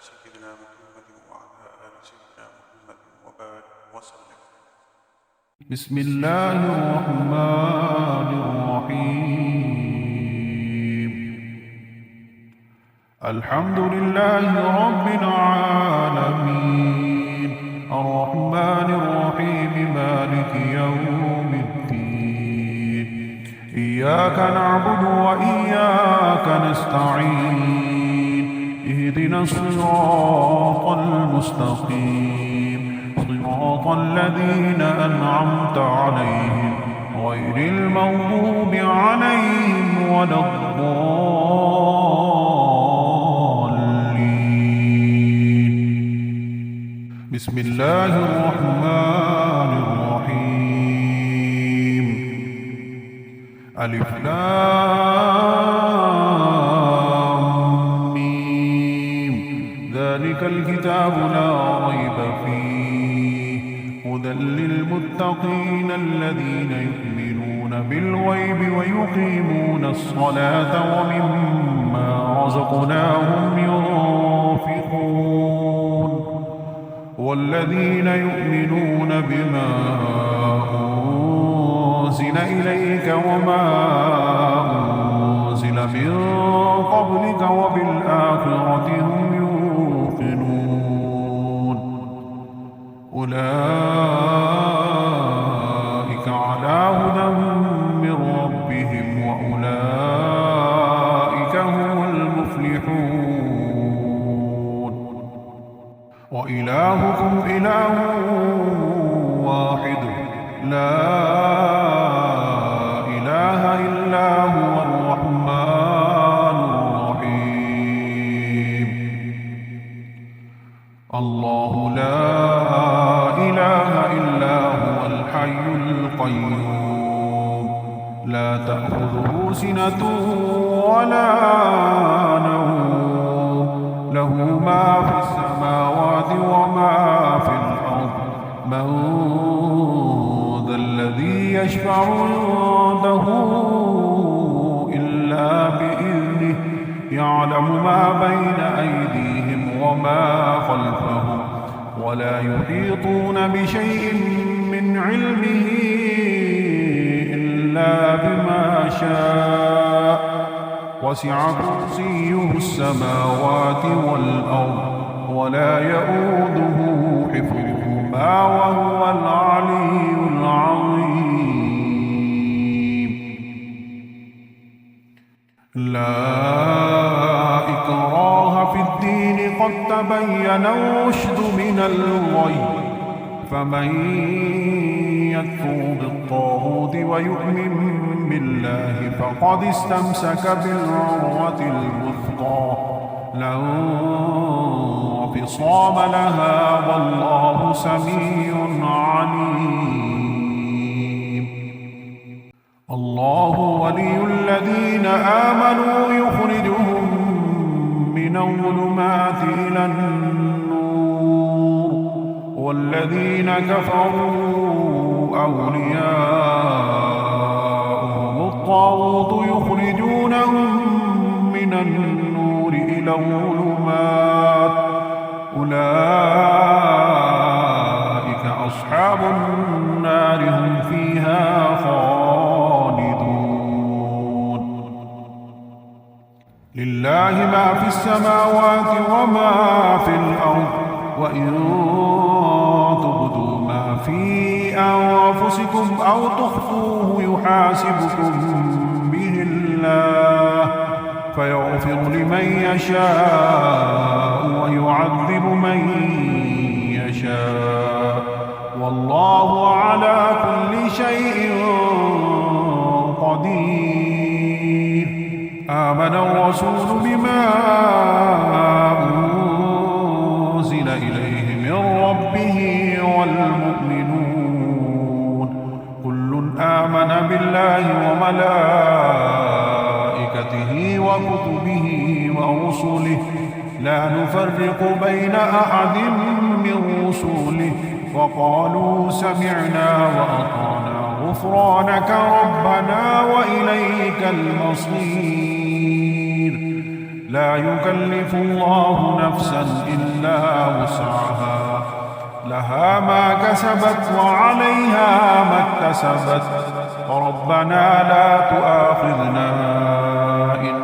سيدنا محمد وعلى آل سيدنا محمد وبارك وسلم. بسم الله الرحمن الرحيم. الحمد لله رب العالمين الرحمن الرحيم مالك يوم الدين. إياك نعبد وإياك نستعين. اهدنا الصراط المستقيم صراط الذين أنعمت عليهم غير المغضوب عليهم ولا الضالين. بسم الله الرحمن الرحيم. ألف لام ميم. ذلك الكتاب لا ريب فيه هدى للمتقين الذين يؤمنون بالغيب ويقيمون الصلاة ومما رزقناهم ينفقون. والذين يؤمنون بما أنزل إليك وما أنزل من قبلك وبالآخرة هم يوقنون. أولئك على هدى من ربهم وأولئك هم المفلحون. وإلهكم إله واحد لا إله إلا هو الرحمن الرحيم. الله لا إله إلا هو الحي القيوم لا تأخذه سنة ولا نوم له ما في السماوات وما في الأرض. من ذا الذي يشفع عنده إلا بإذنه يعلم ما بين أيديهم وما خلفهم ولا يحيطون بشيء من علمه إلا بما شاء. وسع كرسيه السماوات والأرض ولا يؤوده حفظهما وهو العلي العظيم. لا إكراه في الدين قد تبين الرشد من الغي. فمن يكفر بالطاغوت ويؤمن بالله فقد استمسك بالعروة الوثقى لا انفصام لها والله سميع عليم. الله ولي الذين آمنوا يخرجهم من الظلمات إلى النور والذين كفروا أولياءهم الطاغوت يخرجونهم من النور إلى الظلمات. أولئك أصحاب النار هم فيها خالدون. لله ما في السماوات وما في الأرض وإن تبدوا ما في أنفسكم أو تخفوه يحاسبكم به الله فيغفر لمن يشاء ويعذب من يشاء والله على كل شيء قدير. آمن الرسول بما أنزل إليه من ربه والمؤمنون كل آمن بالله وملائكته وكتبه ورسله لا نفرق بين أحد من رسله وقالوا سمعنا وأطعنا غفرانك ربنا وإليك المصير. لا يكلف الله نفسا إلا وسعها، لها ما كسبت وعليها ما اكتسبت. ربنا لا تؤاخذنا إن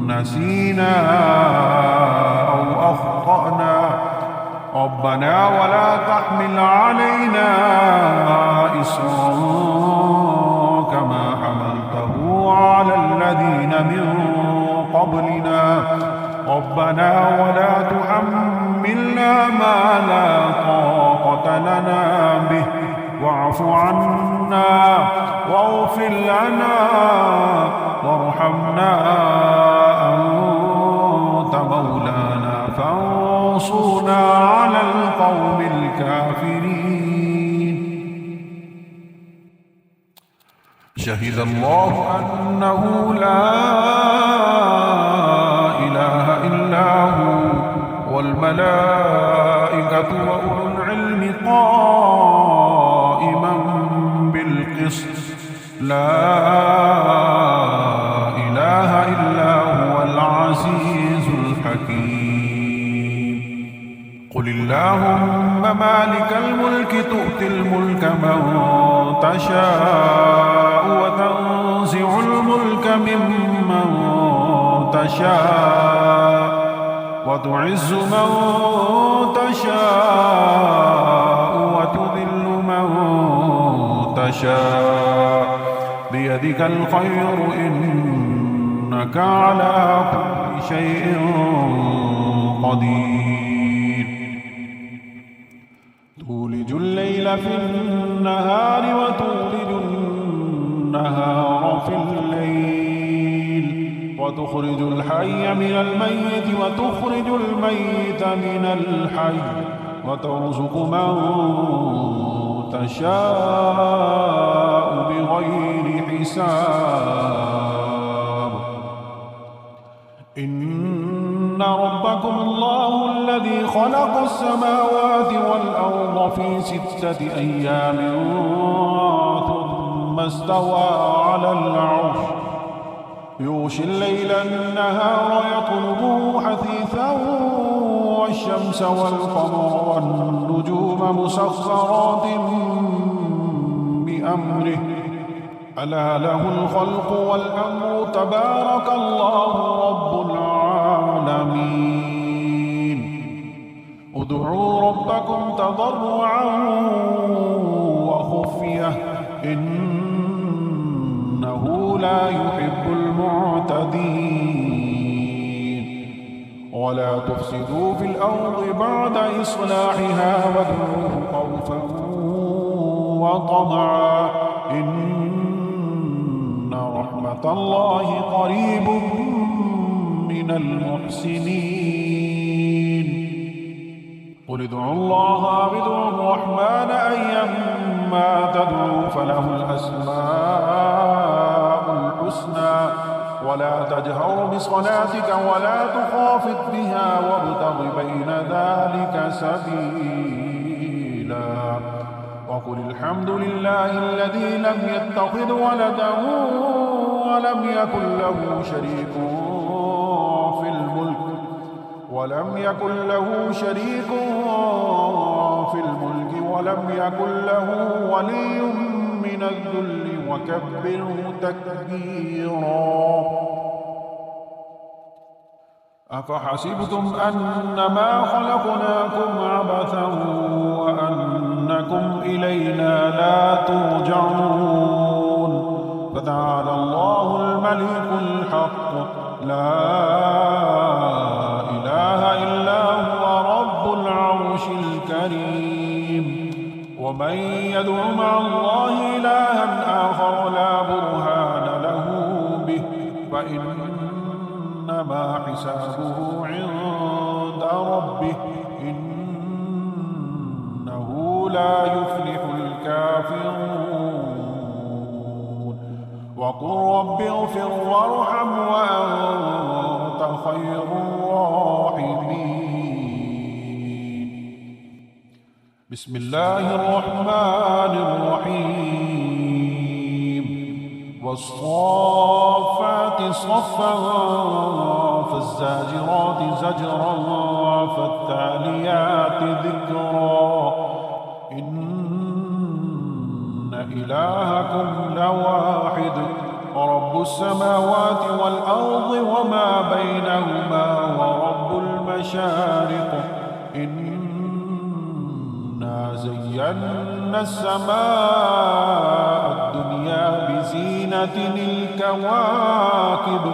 نسينا أو أخطأنا، ربنا ولا تحمل علينا إصرا كما حملته على الذين من قبلنا، ربنا ولا تحملنا ما لا طاقة لنا به، واعف عنا واغفر لنا وارحمنا، أنت مولانا فانصرنا على القوم الكافرين. شهد الله أنه لا إله إلا هو والملائكة وأولو العلم قائما بالقسط، لا إله إلا هو العزيز الحكيم. قل اللهم مالك الملك تؤتي الملك من تشاء وتنزع الملك ممن تشاء وتعز من تشاء وتذل من تشاء، بيدك الخير إنك على كل شيء قدير. تولج الليل في النهار وتولج النهار في الليل، وتخرج الحي من الميت وتخرج الميت من الحي، وترزق من تشاء بغير حساب. إن ربكم الله الذي خلق السماوات والأرض في 6 أيام ثم استوى على العرش، يغشي الليل النهار يطلبه حثيثا، والشمس والقمر والنجوم مسخرات بأمره، ألا له الخلق والأمر، تبارك الله رب العالمين. ادعوا ربكم تضرعا وخفية إنه لا يحب المعتدين. ولا تفسدوا في الأرض بعد إصلاحها وادعوه خوفا وطمعا إن رحمة الله قريب من المحسنين. قل ادعوا الله أو ادعوا الرحمن أيما تدعوا فله الأسماء الحسنى، ولا تجهر بصلاتك ولا تخافت بها وابتغ بين ذلك سبيلا. وقل الحمد لله الذي لم يتخذ ولدا ولم يكن له شريك في الملك ولم يكن له ولي من الذل وكبره تكبيرا. أفحسبتم أنما خلقناكم عبثا وأنكم إلينا لا ترجعون، فتعالى الله الملك الحق لا إله إلا هو رب العرش الكريم. ومن يدع مع الله إلها آخر لا برهان له به فإنما حسابه عند ربه إنه لا يفلح الكافرون. وقل رب اغفر وارحم وأنت خير الراحمين. بسم الله الرحمن الرحيم. والصافات صفا فالزاجرات زجرا فالتاليات ذكرا إن إلهكم لواحد رب السماوات والأرض وما بينهما ورب المشارق إنا زينا السماء الدنيا بزينة الكواكب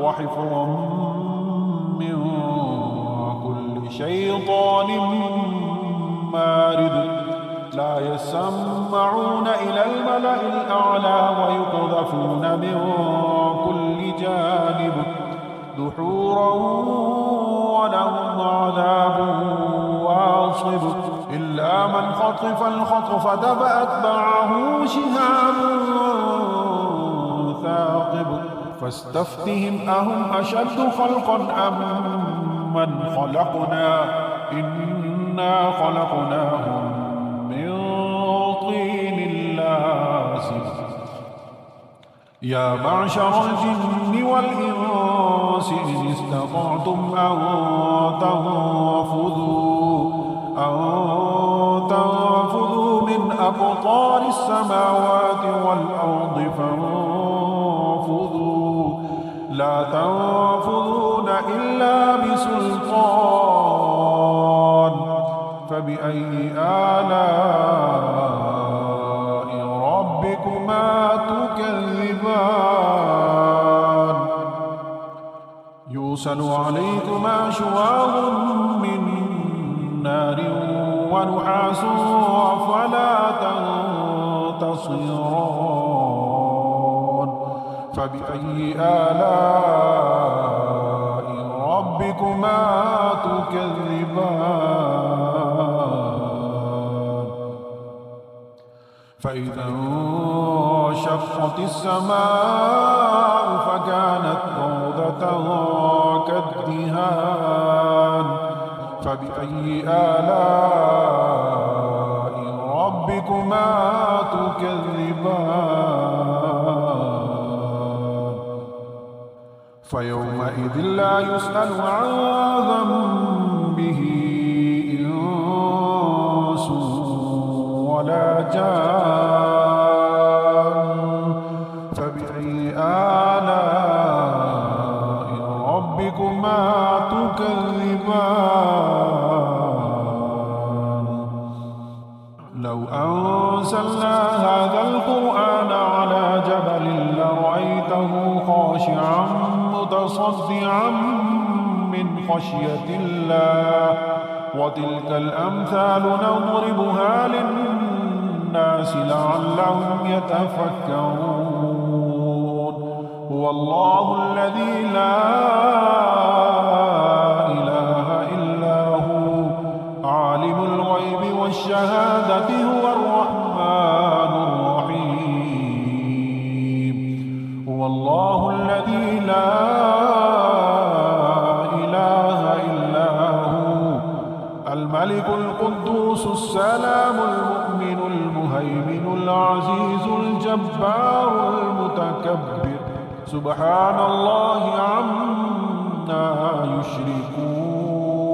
وحفظا من كل شيطان مارد لا يسمعون إلى الملأ الأعلى ويقذفون من كل جانب دحورا ولهم عذاب واصب إلا من خطف الخطف فأتبعه شهاب ثاقب فاستفتهم أهم أشد خلقا أم من خلقنا إنا خلقناهم من طين لازب يا معشر الجن والإنس إن استطعتم أن تنفذوا من أقطار السماوات والأرض فانفذوا لا تنفذون إلا بسلطان فبأي آلاء ربكما تكذبان يرسل عليكما شواظ من نار ونحاس فلا تنتصران فبأي آلاء ربكما تكذبان فإذا انشقت السماء فكانت موردة كالدهان فبأي آلاء ربكما تكذبان فيومئذ لا يسأل عن ذنبه إنس ولا جان فبأي آلاء ربكما تكذبان لو أنزلنا هذا القرآن على جبل لرأيته خاشعا متصدعا من خشية الله وتلك الأمثال نضربها للناس لعلهم يتفكرون هو الله الذي لا إله إلا هو عالم الغيب والشهادة هو الرحمن الرحيم هو الله الذي لا إله إلا هو الملك القدوس السلام المؤمن المهيمن العزيز الجبار المتكبر سبحان الله عما يشركون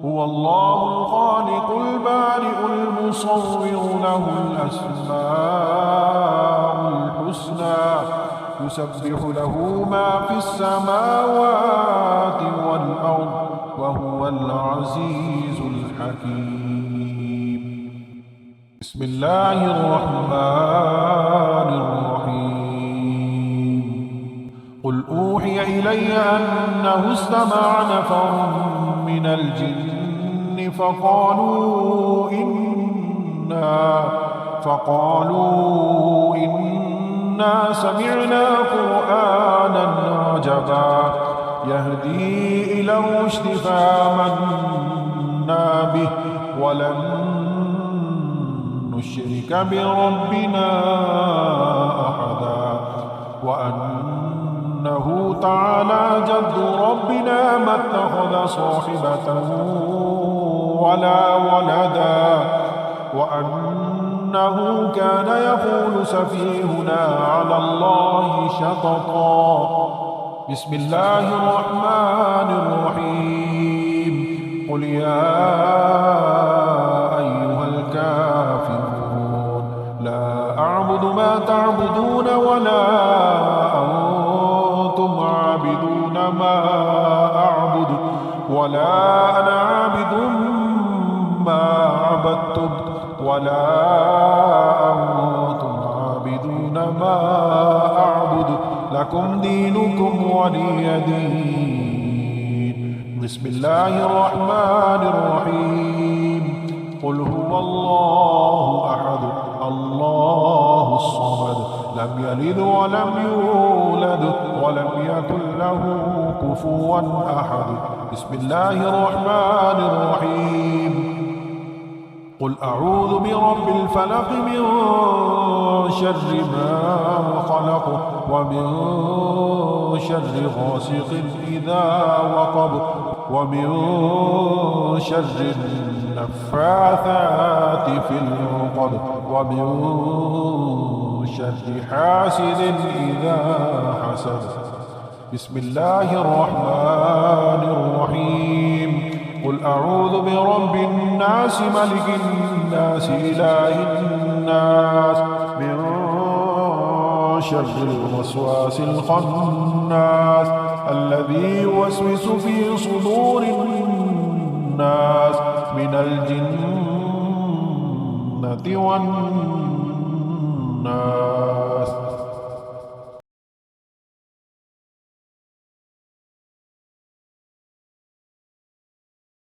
هو الله الخالق البارئ المصور له الأسماء الحسنى يسبح له ما في السماوات والأرض وهو العزيز الحكيم بسم الله الرحمن الرحيم قل أوحي إلي أنه استمع نفر من الجن فقالوا إنا سمعنا قرآنا عجبا يهدي إلى الرشد فآمنا به ولن نشرك بربنا أحدا وأنه تعالى جد ربنا ما اتخذ صاحبة ولا ولدا وأنه إنه كان يقول سفيهنا على الله شططا. بسم الله الرحمن الرحيم. قل يا أيها الكافرون لا أعبد ما تعبدون ولا أنتم عابدون ما أعبد ولا أنا عابد ما عبدتم ولا أنتم عابدون ما أعبد لكم دينكم ولي دين. بسم الله الرحمن الرحيم. قل هو الله أحد الله الصمد لم يلد ولم يولد ولم يكن له كفوا أحد. بسم الله الرحمن الرحيم. قل أعوذ برب الفلق من شر ما خلق ومن شر غاسق إذا وقب ومن شر النفاثات في العقد ومن شر حاسد إذا حسد. بسم الله الرحمن الرحيم. قل أعوذ برب الناس ملك الناس إله الناس من شر الوسواس الخناس الذي يوسوس في صدور الناس من الجنة والناس.